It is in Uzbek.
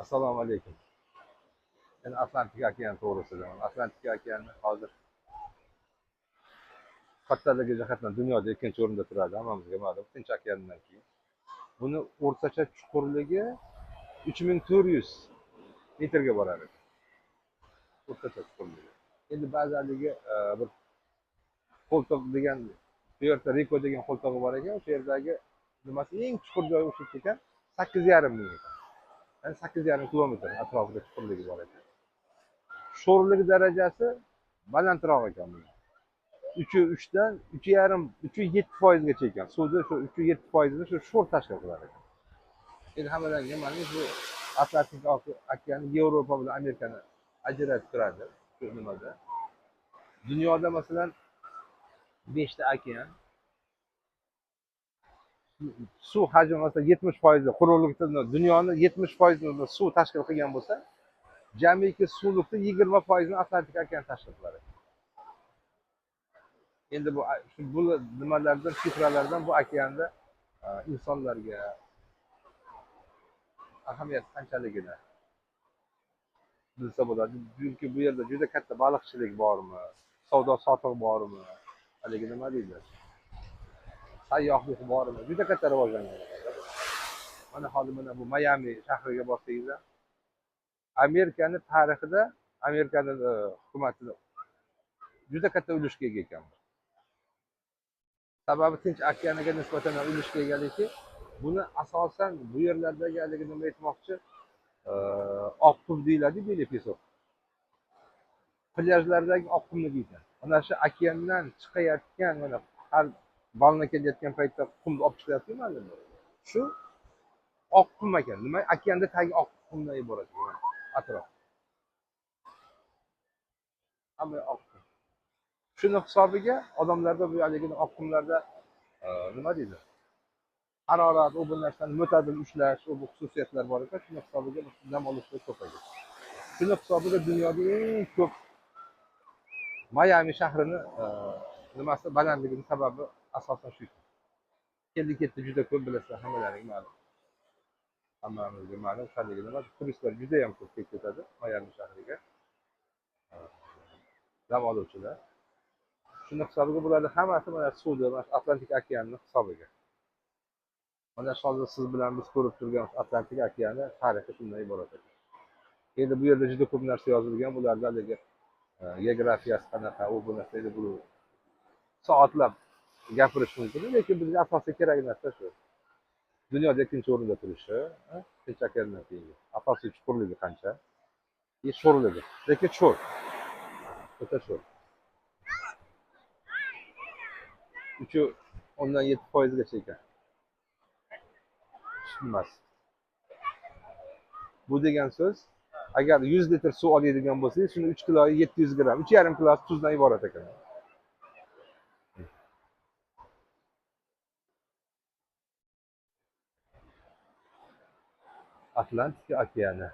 Assalomu alaykum. Men Atlantik okeani to'g'risidaman. Atlantik okeani hozir kattaligi jihatdan dunyoda ikkinchi o'rinda turadi, hammamizga ma'lum. Tinch okeanidan keyin. Buni o'rtacha chuqurligi 3400 metrga boradi. O'rtacha chuqurligi. Endi ba'zaligi bir qo'ltiq degan, bu yerda Riko degan qo'ltig'i bor ekan, o'sha yerdagi nimasi eng chuqur joy o'sha ekan, 8,5 ming ekan. Ya'ni 8,5 kilometr atrofida chuqurligi bor ekan. Sho'rlik darajasi balandroq ekan bundan. 3'dan 3,5 3,7% gacha ekan. Suvda shu 3,7% shu sho'r tashkil qilar ekan. Endi hammalarga ma'lum, bu Atlantik okeani Yevropa bilan Amerikani ajratib turadi. Shu nimada. Dunyoda masalan 5 ta okean. Suv hajmi masalan 70% quruqlikda dunyoni 70% suv tashkil qilgan bo'lsa, jamiki suvlikning 20% ni Atlantik okeani tashkil qiladi. Endi bu nimalardan, sifralardan bu okeanda insonlarga ahamiyati qanchaligini bilsa bo'ladi. Chunki bu yerda juda katta baliqchilik bormi, savdo sotiq bormi, haligi nima deydi, sayyohlik bormi, juda katta rivojlangan. Mana hozir bu Mayami shahriga borsangizlar, Amerikani tarixida Amerikani hukumati juda katta ulushga ega ekan. Sababi Tinch okeaniga nisbatan ulushga egaligi, buni asosan bu yerlardagi haligi nima aytmoqchi, oq qum deyiladi, Belepesok. Plyajlardagi oq qumni deydi. Mana shu okeandan chiqayotgan, mana har balna kelayotgan paytda qumni olib chiqyapti-ku. Shu oq qum ekan. Nima? Okeanda tagi oq qumdan iborat ekan. Atrof. Hamma oq qum. Shuni hisobiga odamlarda bu haligi oq qumlarda nima deydi? Harorat, u bu narsani mo'tadil ushlash, u bu xususiyatlar bor ekan. Shuni hisobiga dam olishlar ko'payadi. Shuni hisobiga dunyoda eng ko'p Mayami shahrini nimasi balandligini sababi asosan shu. Keldi-ketdi juda ko'p, bilasizlar, hammalaring ma'lum. Hammamizga ma'lum, haligi nima, turistlar juda ham ko'p kelib ketadi Mayami shahriga. Dam oluvchilar. Shuni hisobiga bularning hammasi mana suvda, mana Atlantik okeanining hisobiga. Mana hozir siz bilan biz ko'rib turgan Atlantik okeani tarixi shundan iborat ekan. Endi bu yerda juda ko'p narsa yozilgan, bularda haligi geografiyasi qanaqa, u bu narsa bu soatlab gapirish mumkin, lekin bizga asosiy kerak narsa shu. Dunyoda ikkinchi o'rinda turishi, Tinch okeanidan keyin. Asosiy chuqurligi qancha? Sho'rligi. Lekin sho'r. O'ta sho'r. 3,7% gacha ekan. Tushunmas. Bu degan so'z, agar 100 litr suv oladigan bo'lsangiz, shuni 3 kilo 700 gramm, 3,5 kilo tuzdan iborat ekan. Atlantik okeani